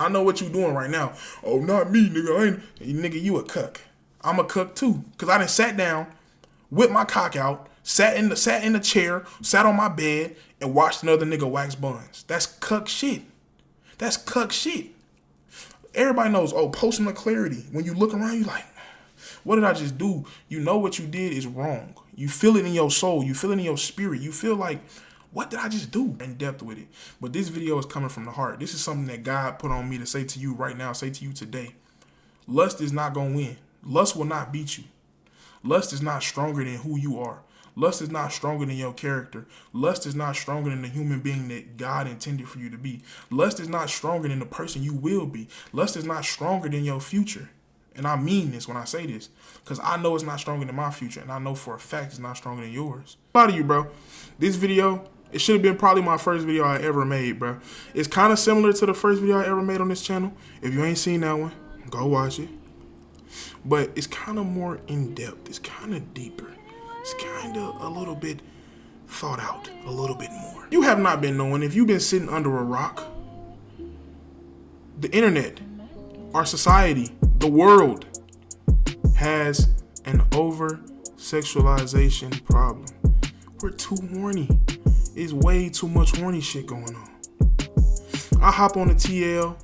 I know what you doing right now. Oh, not me, nigga. Nigga, you a cuck. I'm a cuck too. Cause I done sat down, whipped my cock out, sat in the chair, sat on my bed, and watched another nigga wax buns. That's cuck shit. That's cuck shit. Everybody knows, posting the clarity. When you look around, you like, what did I just do? You know what you did is wrong. You feel it in your soul. You feel it in your spirit. You feel like, what did I just do? In depth with it. But this video is coming from the heart. This is something that God put on me to say to you right now, say to you today. Lust is not going to win. Lust will not beat you. Lust is not stronger than who you are. Lust is not stronger than your character. Lust is not stronger than the human being that God intended for you to be. Lust is not stronger than the person you will be. Lust is not stronger than your future. And I mean this when I say this, because I know it's not stronger than my future, and I know for a fact it's not stronger than yours. Proud of you, bro. This video, it should have been probably my first video I ever made, bro. It's kind of similar to the first video I ever made on this channel. If you ain't seen that one, go watch it. But it's kind of more in-depth. It's kind of deeper. It's kind of a little bit thought out, a little bit more. You have not been knowing, if you've been sitting under a rock, the internet, our society, the world has an over-sexualization problem. We're too horny. It's way too much horny shit going on. I hop on the TL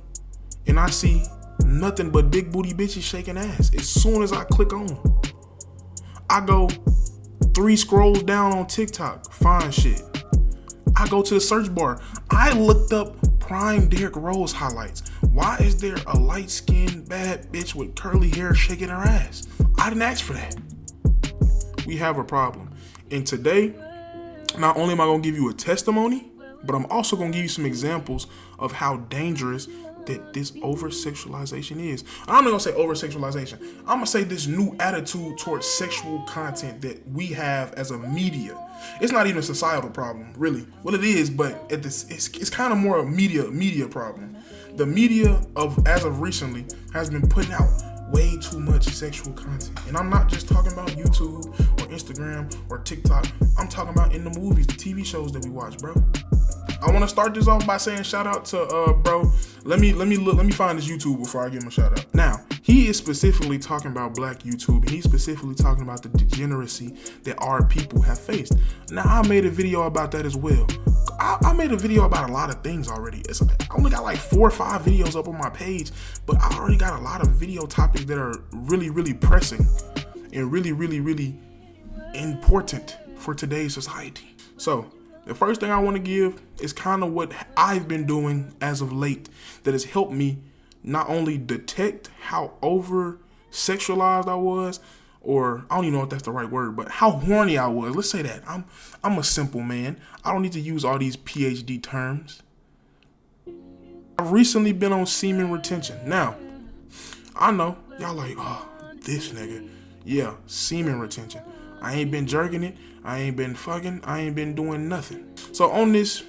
and I see nothing but big booty bitches shaking ass. As soon as I click on, I go 3 scrolls down on TikTok, find shit. I go to the search bar. I looked up prime Derrick Rose highlights. Why is there a light-skinned bad bitch with curly hair shaking her ass? I didn't ask for that. We have a problem. And today, not only am I going to give you a testimony, but I'm also going to give you some examples of how dangerous that this over-sexualization is. I'm not going to say over-sexualization. I'm going to say this new attitude towards sexual content that we have as a media. It's not even a societal problem, really. Well, it is, but it's kind of more a media problem. The media as of recently has been putting out way too much sexual content. And I'm not just talking about YouTube or Instagram or TikTok. I'm talking about in the movies, the TV shows that we watch, bro. I want to start this off by saying shout out to bro. Let me find his YouTube before I give him a shout out. Now, he is specifically talking about black YouTube, and he's specifically talking about the degeneracy that our people have faced. Now, I made a video about that as well. I made a video about a lot of things already. I only got like 4 or 5 videos up on my page, but I already got a lot of video topics that are really, really pressing and really, really, really important for today's society. So, the first thing I want to give is kind of what I've been doing as of late that has helped me not only detect how over-sexualized I was, or I don't even know if that's the right word, but how horny I was. Let's say that. I'm a simple man. I don't need to use all these PhD terms. I've recently been on semen retention. Now, I know y'all like, oh, this nigga. Yeah, semen retention. I ain't been jerking it. I ain't been fucking. I ain't been doing nothing. So on this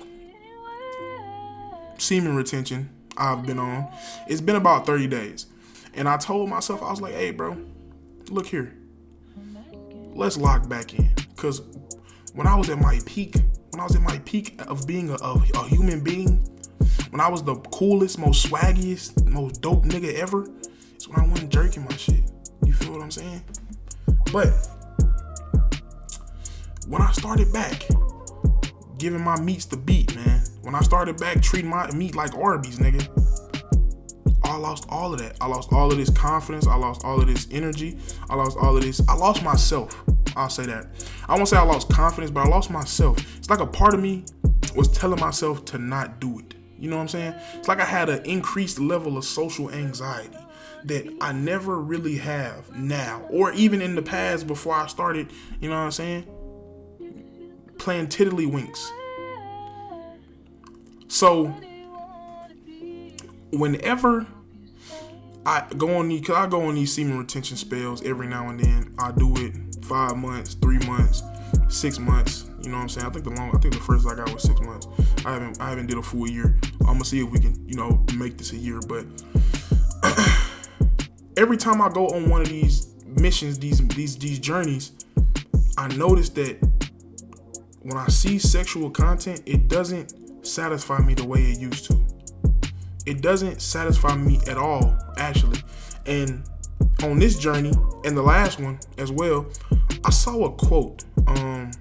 semen retention I've been on, it's been about 30 days. And I told myself, I was like, hey, bro, look here. Let's lock back in. Because when I was at my peak of being a human being, when I was the coolest, most swaggiest, most dope nigga ever, it's when I wasn't jerking my shit. You feel what I'm saying? But when I started back giving my meats the beat, man, when I started back treating my meat like Arby's, nigga, I lost all of that. I lost all of this confidence. I lost all of this energy. I lost all of this. I lost myself. I'll say that. I won't say I lost confidence, but I lost myself. It's like a part of me was telling myself to not do it. You know what I'm saying? It's like I had an increased level of social anxiety that I never really have now, or even in the past before I started, you know what I'm saying, playing tiddlywinks. So whenever I go on these semen retention spells every now and then. I do it 5 months, 3 months, 6 months. You know what I'm saying? I think the first I got was 6 months. I haven't did a full year. I'm gonna see if we can, make this a year. But every time I go on one of these missions, these journeys, I notice that when I see sexual content, it doesn't satisfy me the way it used to. It doesn't satisfy me at all, actually. And on this journey, and the last one as well, I saw a quote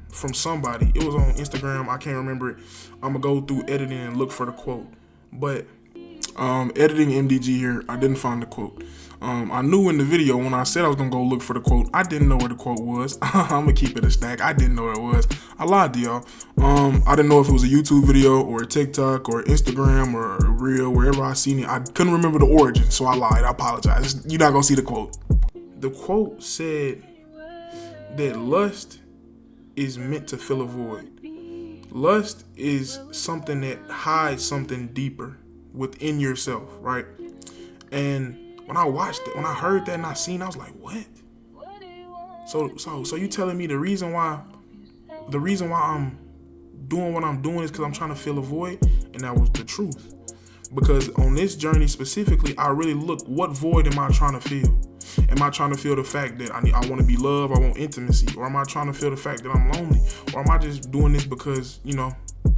from somebody. It was on Instagram. I can't remember it. I'm gonna go through editing and look for the quote. But editing MDG here, I didn't find the quote. I knew in the video when I said I was gonna go look for the quote, I didn't know where the quote was. I'm gonna keep it a stack. I didn't know where it was. I lied to y'all. I didn't know if it was a YouTube video or a TikTok or Instagram or a reel, wherever I seen it. I couldn't remember the origin, so I lied. I apologize. You're not gonna see the quote. The quote said that lust is meant to fill a void. Lust is something that hides something deeper within yourself, right? And when I watched it, when I heard that and I seen it, I was like, what? So you telling me the reason why I'm doing what I'm doing is because I'm trying to fill a void? And that was the truth. Because on this journey specifically, I really look, what void am I trying to fill? Am I trying to feel the fact that I want to be loved, I want intimacy? Or am I trying to feel the fact that I'm lonely? Or am I just doing this because,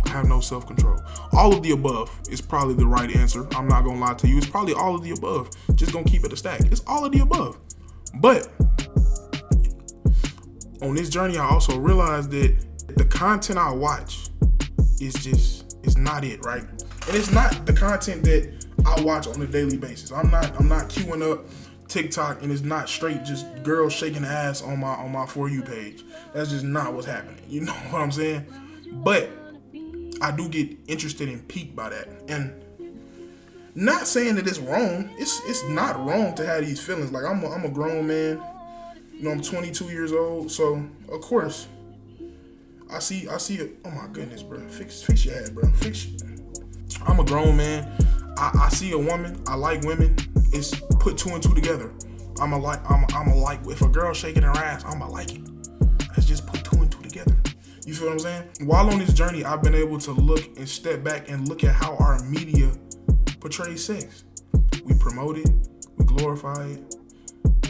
I have no self-control? All of the above is probably the right answer. I'm not gonna lie to you. It's probably all of the above. Just gonna keep it a stack. It's all of the above. But on this journey, I also realized that the content I watch is not it, right? And it's not the content that I watch on a daily basis. I'm not queuing up TikTok and it's not straight just girls shaking ass on my For You page. That's just not what's happening. You know what I'm saying? But I do get interested and piqued by that. And not saying that it's wrong. It's not wrong to have these feelings. Like I'm a grown man. I'm 22 years old. So of course I see it. Oh my goodness, bro. Fix your head, bro. I'm a grown man. I see a woman. I like women. It's put two and two together. I'm a like. If a girl shaking her ass, I'ma like it. Let's just put two and two together. You feel what I'm saying? While on this journey, I've been able to look and step back and look at how our media portrays sex. We promote it. We glorify it.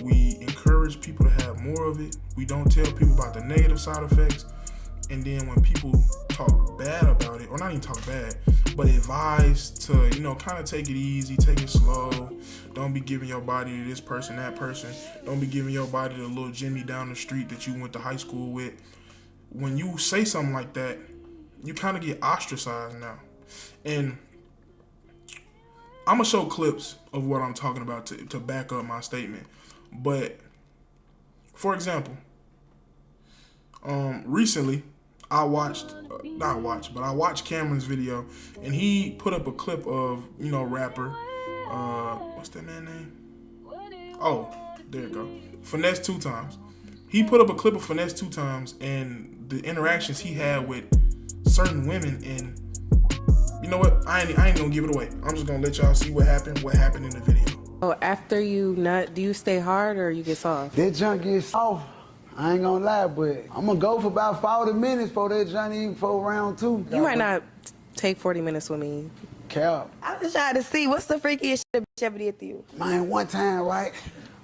We encourage people to have more of it. We don't tell people about the negative side effects. And then when people talk bad about it, or not even talk bad, but advise to, kind of take it easy, take it slow. Don't be giving your body to this person, that person. Don't be giving your body to little Jimmy down the street that you went to high school with. When you say something like that, you kind of get ostracized now. And I'm going to show clips of what I'm talking about to back up my statement. But, for example, recently, I watched Cameron's video, and he put up a clip of, rapper, what's that man's name? Oh, there you go. Finesse 2 Times. He put up a clip of Finesse 2 Times and the interactions he had with certain women, and you know what? I ain't gonna give it away. I'm just gonna let y'all see what happened in the video. Oh, after you nut, do you stay hard or you get soft? That junk gets soft. I ain't gonna lie, but I'm gonna go for about 40 minutes for that journey for round 2. You might not take 40 minutes with me. Cap. I'm just trying to see what's the freakiest shit a bitch ever did to you. Man, one time, right?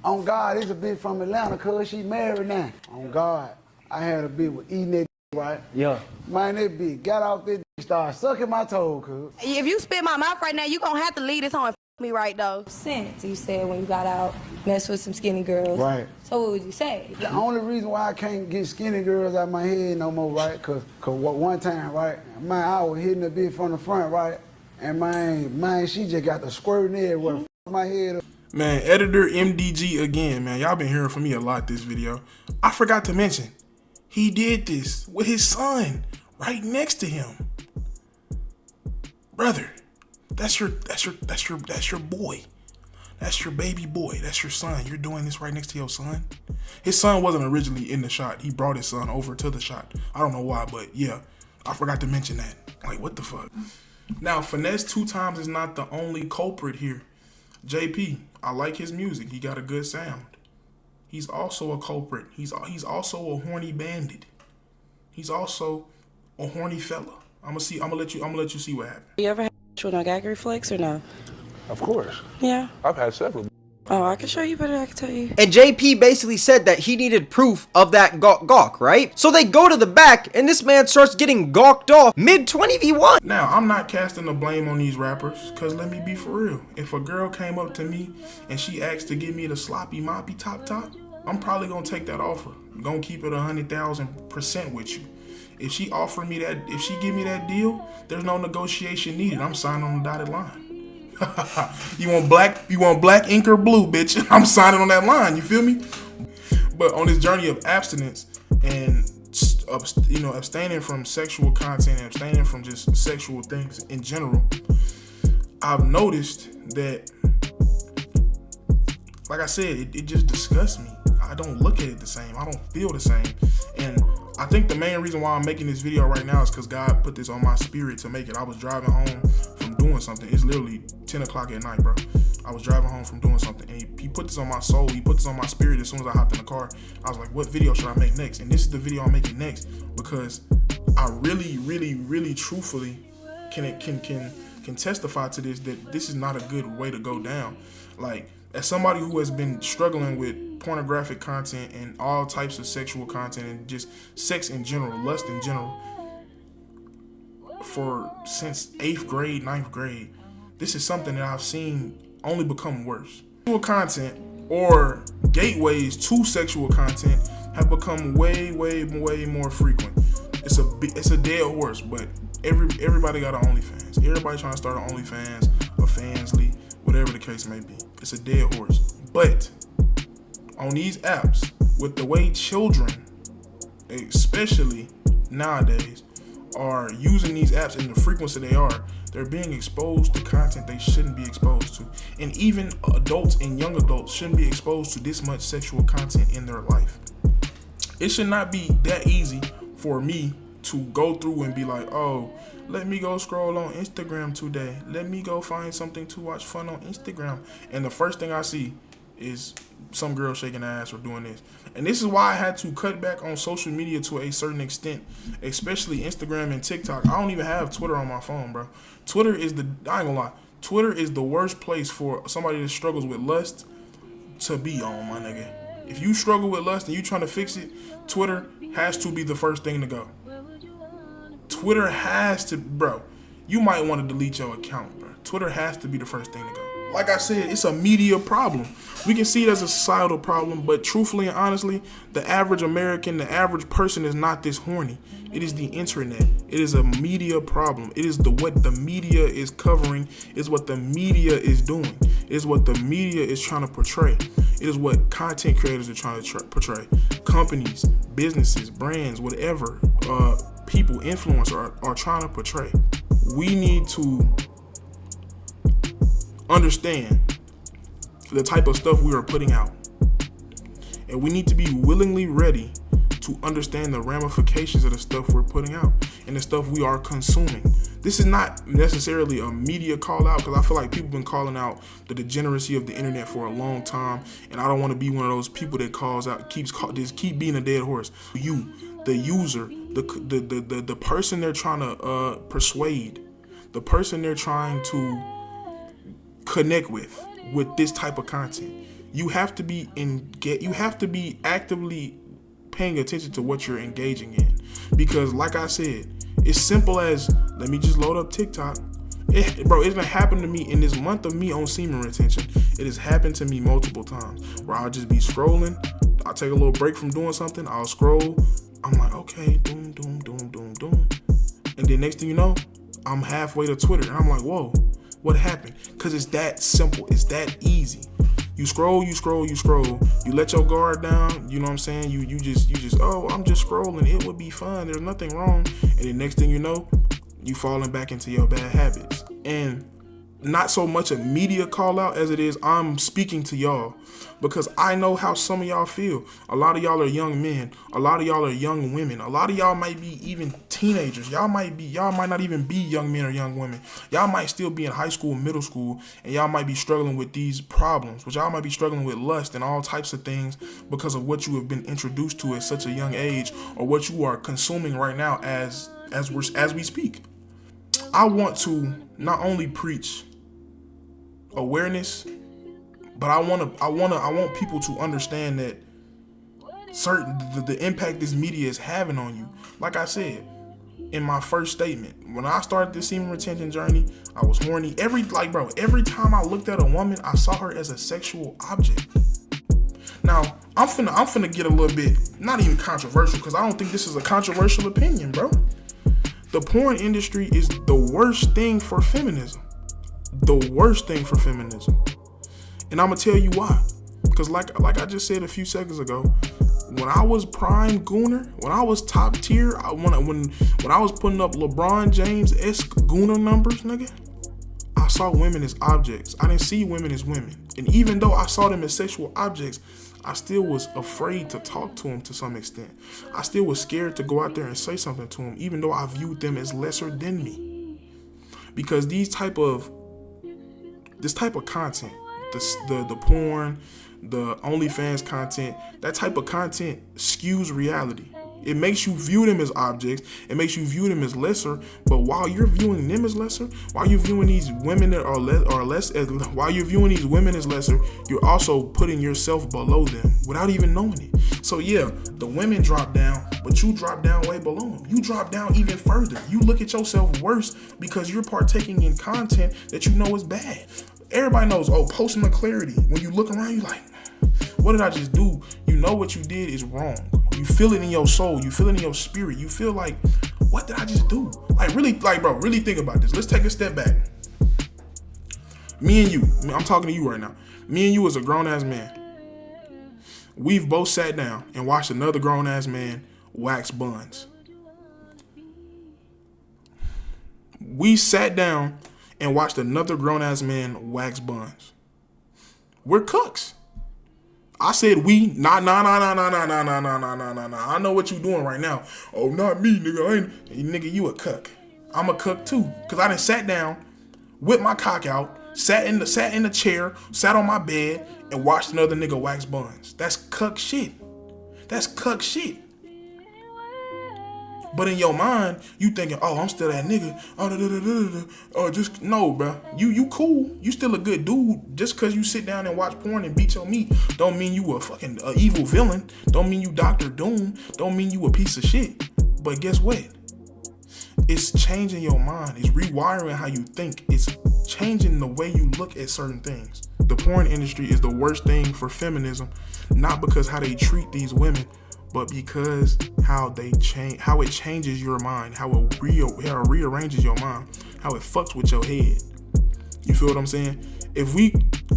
On God, it's a bitch from Atlanta, cuz she married now. On God, I had a bitch with eating that right? Yeah. Man, that bitch got off that started sucking my toe, cuz. If you spit my mouth right now, you gonna have to leave this home and me right though. Since you said when you got out, mess with some skinny girls. Right. So what would you say? The only reason why I can't get skinny girls out my head no more, right? Cause one time, right, man, I was hitting a bitch from the front, right? And man, she just got the squirting everywhere, my head up. Man, editor MDG again, man. Y'all been hearing from me a lot this video. I forgot to mention, he did this with his son right next to him. Brother, that's your boy. That's your baby boy. That's your son. You're doing this right next to your son. His son wasn't originally in the shot. He brought his son over to the shot. I don't know why, but yeah, I forgot to mention that. Like, what the fuck? Now, Finesse 2 Times is not the only culprit here. JP, I like his music. He got a good sound. He's also a culprit. He's also a horny bandit. He's also a horny fella. I'm gonna let you see what happened. You ever had with no gag reflex or no? Of course. Yeah. I've had several. Oh, I can show you, but I can tell you. And JP basically said that he needed proof of that gawk, right? So they go to the back, and this man starts getting gawked off mid-20v1. Now, I'm not casting the blame on these rappers, because let me be for real. If a girl came up to me and she asked to give me the sloppy moppy top, I'm probably going to take that offer. I'm going to keep it 100,000% with you. If she offer me that, if she give me that deal, there's no negotiation needed. I'm signing on the dotted line. You want black ink or blue, bitch? I'm signing on that line. You feel me? But on this journey of abstinence and abstaining from sexual content and abstaining from just sexual things in general, I've noticed that, like I said, it just disgusts me. I don't look at it the same. I don't feel the same. And I think the main reason why I'm making this video right now is because God put this on my spirit to make it. I was driving home from doing something. It's literally 10 o'clock at night, bro. I was driving home from doing something, and he put this on my soul. He put this on my spirit as soon as I hopped in the car. I was like, what video should I make next? And this is the video I'm making next, because I really truthfully can testify to this, that this is not a good way to go down. Like, as somebody who has been struggling with pornographic content and all types of sexual content and just sex in general, lust in general, since 8th grade, 9th grade, this is something that I've seen only become worse. Sexual content or gateways to sexual content have become way more frequent. It's a dead horse, but everybody got an OnlyFans. Everybody trying to start an OnlyFans, a Fansly, whatever the case may be. It's a dead horse. But on these apps, with the way children, especially nowadays, are using these apps in the frequency they are, they're being exposed to content they shouldn't be exposed to. And even adults and young adults shouldn't be exposed to this much sexual content in their life. It should not be that easy for me to go through and be like, oh, let me go scroll on Instagram today. Let me go find something to watch fun on Instagram. And the first thing I see is some girl shaking ass or doing this. And this is why I had to cut back on social media to a certain extent, especially Instagram and TikTok. I don't even have Twitter on my phone, bro. Twitter is I ain't gonna lie, Twitter is the worst place for somebody that struggles with lust to be on, my nigga. If you struggle with lust and you trying to fix it, Twitter has to be the first thing to go. Twitter has to, bro, you might want to delete your account, bro. Twitter has to be the first thing to go. Like I said, it's a media problem. We can see it as a societal problem, but truthfully and honestly, the average American, the average person is not this horny. It is the internet. It is a media problem. It is what the media is covering, is what the media is doing, is what the media is trying to portray. It is what content creators are trying to portray. Companies, businesses, brands, whatever, people, influencers are trying to portray. We need to understand the type of stuff we are putting out, and we need to be willingly ready to understand the ramifications of the stuff we're putting out and the stuff we are consuming. This is not necessarily a media call out, because I feel like people have been calling out the degeneracy of the internet for a long time, and I don't want to be one of those people that calls out, keep being a dead horse. You, the user, the person they're trying to persuade, the person they're trying to connect with this type of content, you have to be actively paying attention to what you're engaging in. Because like I said, it's simple as, let me just load up TikTok. It's gonna happen to me in this month of me on semen retention. It has happened to me multiple times where I'll just be scrolling. I'll take a little break from doing something. I'll scroll. I'm like, okay, doom. And then next thing you know, I'm halfway to Twitter. And I'm like, whoa, what happened? Because it's that simple. It's that easy. You scroll. You let your guard down. You know what I'm saying? You just, oh, I'm just scrolling. It would be fun. There's nothing wrong. And then next thing you know, you falling back into your bad habits. And not so much a media call out as it is I'm speaking to y'all, because I know how some of y'all feel. A lot of y'all are young men. A lot of y'all are young women. A lot of y'all might be even teenagers. Y'all might not even be young men or young women. Y'all might still be in high school, middle school, and y'all might be struggling with these problems, which y'all might be struggling with lust and all types of things because of what you have been introduced to at such a young age, or what you are consuming right now as we speak. I want to not only preach awareness, But I want people to understand that the impact this media is having on you. Like I said in my first statement, when I started this semen retention journey, I was horny. Every time I looked at a woman, I saw her as a sexual object. Now, I'm finna get a little bit, not even controversial, because I don't think this is a controversial opinion, bro. The porn industry is the worst thing for feminism. The worst thing for feminism. And I'm gonna tell you why. Because like I just said a few seconds ago, when I was prime gooner, when I was top tier, when I was putting up LeBron James-esque gooner numbers, nigga, I saw women as objects. I didn't see women as women. And even though I saw them as sexual objects, I still was afraid to talk to them to some extent. I still was scared to go out there and say something to them, even though I viewed them as lesser than me. Because this type of content, the porn, the OnlyFans content, that type of content skews reality. It makes you view them as objects. It makes you view them as lesser. But while you're viewing them as lesser, while you're viewing these women that are less, while you're viewing these women as lesser, you're also putting yourself below them without even knowing it. So yeah, the women drop down, but you drop down way below them. You drop down even further. You look at yourself worse because you're partaking in content that you know is bad. Everybody knows, posting the clarity. When you look around, you like, what did I just do? You know what you did is wrong. You feel it in your soul. You feel it in your spirit. You feel like, what did I just do? Really think about this. Let's take a step back. Me and you, I'm talking to you right now. Me and you as a grown-ass man. We've both sat down and watched another grown-ass man wax buns. We sat down and watched another grown-ass man wax buns. We're cooks. I said we, nah. I know what you doing right now. Oh, not me, nigga. Nigga, you a cook. I'm a cook too. Cause I done sat down, whipped my cock out, sat in the chair, sat on my bed, and watched another nigga wax buns. That's cuck shit. That's cuck shit. But in your mind, you thinking, I'm still that nigga. Just no, bro. You cool. You still a good dude. Just cause you sit down and watch porn and beat your meat, don't mean you a fucking evil villain. Don't mean you Dr. Doom. Don't mean you a piece of shit. But guess what? It's changing your mind. It's rewiring how you think. It's changing the way you look at certain things. The porn industry is the worst thing for feminism, not because how they treat these women, but because how it changes your mind, how it rearranges your mind, how it fucks with your head. You feel what I'm saying? If we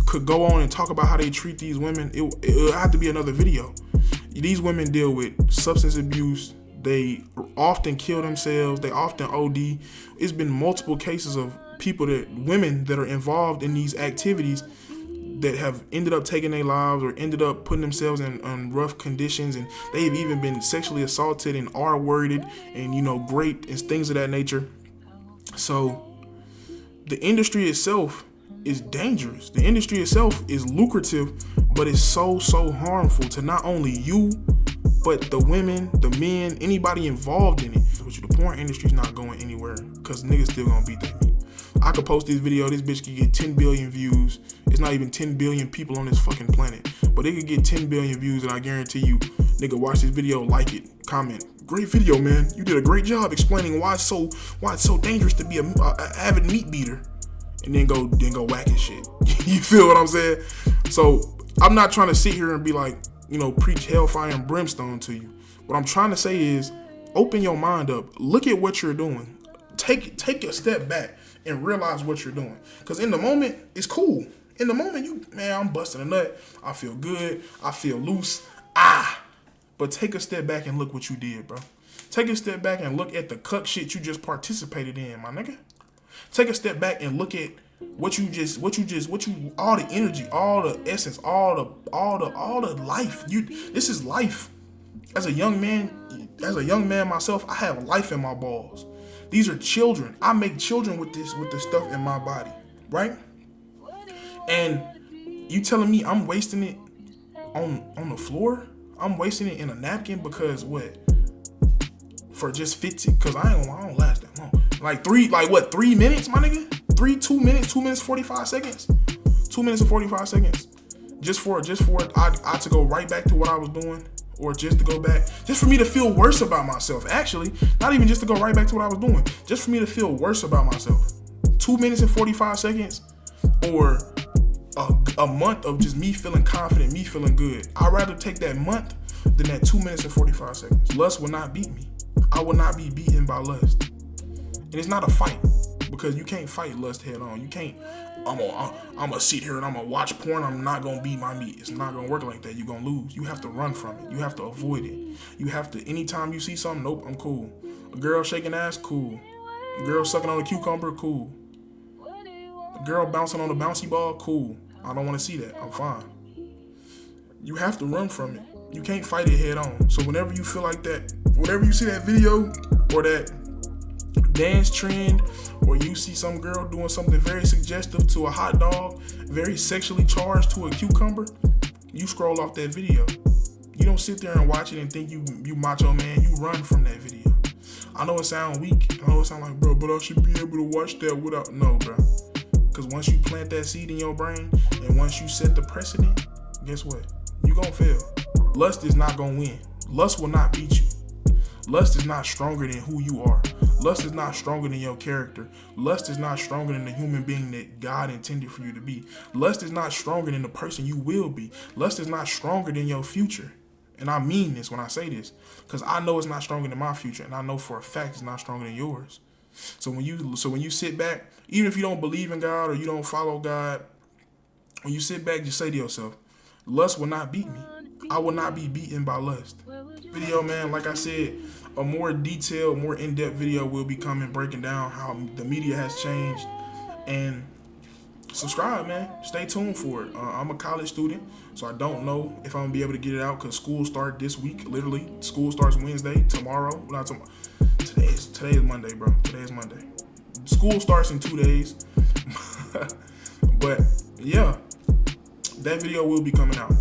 could go on and talk about how they treat these women, it would have to be another video. These women deal with substance abuse. They often kill themselves. They often OD. It's been multiple cases of women that are involved in these activities that have ended up taking their lives or ended up putting themselves in rough conditions, and they've even been sexually assaulted and R-worded and raped and things of that nature. So the industry itself is dangerous. The industry itself is lucrative, but it's so harmful to not only you, but the women, the men, anybody involved in it. The porn industry's not going anywhere because niggas still gonna beat that meat. I could post this video, this bitch could get 10 billion views. It's not even 10 billion people on this fucking planet, but they could get 10 billion views, and I guarantee you, nigga, watch this video, like it, comment. Great video, man. You did a great job explaining why it's so dangerous to be a avid meat beater, and then go whacking shit. You feel what I'm saying? So I'm not trying to sit here and be like, preach hellfire and brimstone to you. What I'm trying to say is, open your mind up. Look at what you're doing. Take a step back and realize what you're doing. Because in the moment, it's cool. In the moment, I'm busting a nut. I feel good. I feel loose. But take a step back and look what you did, bro. Take a step back and look at the cuck shit you just participated in, my nigga. Take a step back and look at all the energy, all the essence, all the life. This is life. As a young man myself, I have life in my balls. These are children. I make children with this stuff in my body, right? And you telling me I'm wasting it on the floor? I'm wasting it in a napkin because what? For just 15? Because I don't last that long. 3 minutes, my nigga? 2 minutes, 2 minutes 45 seconds. 2 minutes and 45 seconds. just for I to go right back to what I was doing, or just to go back, just for me to feel worse about myself. Actually, not even just to go right back to what I was doing, just for me to feel worse about myself. 2 minutes and 45 seconds, or a month of just me feeling confident, me feeling good. I'd rather take that month than that 2 minutes and 45 seconds. Lust will not beat me. I will not be beaten by lust. And it's not a fight, because you can't fight lust head on. You can't, I'm gonna sit here and I'm gonna watch porn, I'm not gonna beat my meat. It's not gonna work like that. You're gonna lose. You have to run from it. You have to avoid it. You have to, anytime you see something, nope, I'm cool. A girl shaking ass, cool. A girl sucking on a cucumber, cool. A girl bouncing on a bouncy ball, cool. I don't want to see that. I'm fine. You have to run from it. You can't fight it head on. So whenever you feel like that, whenever you see that video or that dance trend, or you see some girl doing something very suggestive to a hot dog, very sexually charged to a cucumber, you scroll off that video. You don't sit there and watch it and think you macho man. You run from that video. I know it sounds weak. I know it sounds like, bro, but I should be able to watch that without. No, bro. Because once you plant that seed in your brain, and once you set the precedent, guess what? You gonna fail. Lust is not gonna win. Lust will not beat you. Lust is not stronger than who you are. Lust is not stronger than your character. Lust is not stronger than the human being that God intended for you to be. Lust is not stronger than the person you will be. Lust is not stronger than your future. And I mean this when I say this, because I know it's not stronger than my future, and I know for a fact it's not stronger than yours. So when you sit back, even if you don't believe in God or you don't follow God, when you sit back, just say to yourself, lust will not beat me. I will not be beaten by lust. Video, man, like I said, a more detailed, more in-depth video will be coming, breaking down how the media has changed. And subscribe, man. Stay tuned for it. I'm a college student, so I don't know if I'm gonna be able to get it out because school starts this week. Literally, school starts Wednesday. Tomorrow, not tomorrow. Today is Monday, bro. Today is Monday. School starts in 2 days. But yeah, that video will be coming out.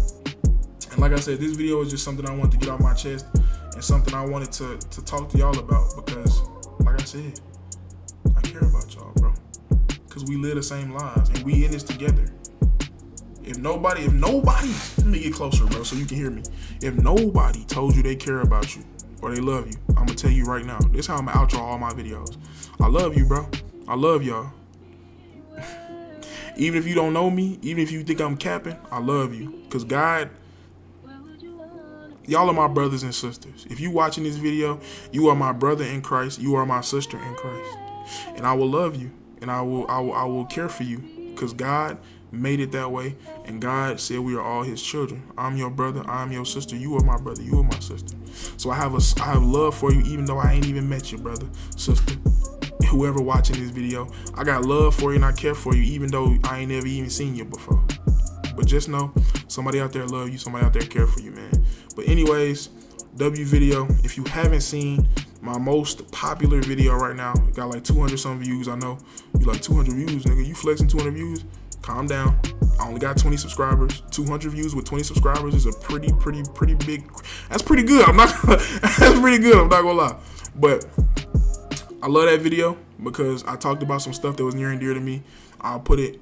And like I said, this video is just something I wanted to get off my chest and something I wanted to talk to y'all about because, like I said, I care about y'all, bro. Because we live the same lives and we in this together. If nobody, let me get closer, bro, so you can hear me. If nobody told you they care about you or they love you, I'm going to tell you right now. This is how I'm going to outro all my videos. I love you, bro. I love y'all. Even if you don't know me, even if you think I'm capping, I love you. Because God, y'all are my brothers and sisters. If you watching this video, you are my brother in Christ. You are my sister in Christ. And I will love you. And I will care for you. Because God made it that way. And God said we are all his children. I'm your brother. I'm your sister. You are my brother. You are my sister. So I have love for you even though I ain't even met you, brother, sister. Whoever watching this video, I got love for you and I care for you even though I ain't never even seen you before. But just know, somebody out there love you, somebody out there care for you, man. But anyways, W video, if you haven't seen my most popular video right now, got like 200 some views. I know you like 200 views, nigga. You flexing 200 views? Calm down. I only got 20 subscribers. 200 views with 20 subscribers is a pretty big. That's pretty good. That's pretty good. I'm not gonna lie. But I love that video because I talked about some stuff that was near and dear to me. I'll put it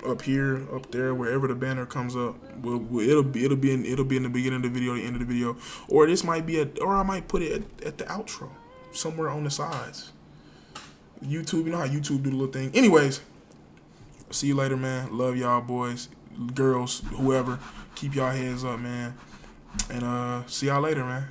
up here, up there, wherever the banner comes up. It'll be in the beginning of the video, the end of the video, or this might be or I might put it at the outro, somewhere on the sides. YouTube, you know how YouTube do the little thing. Anyways, see you later, man. Love y'all, boys, girls, whoever. Keep y'all heads up, man. And see y'all later, man.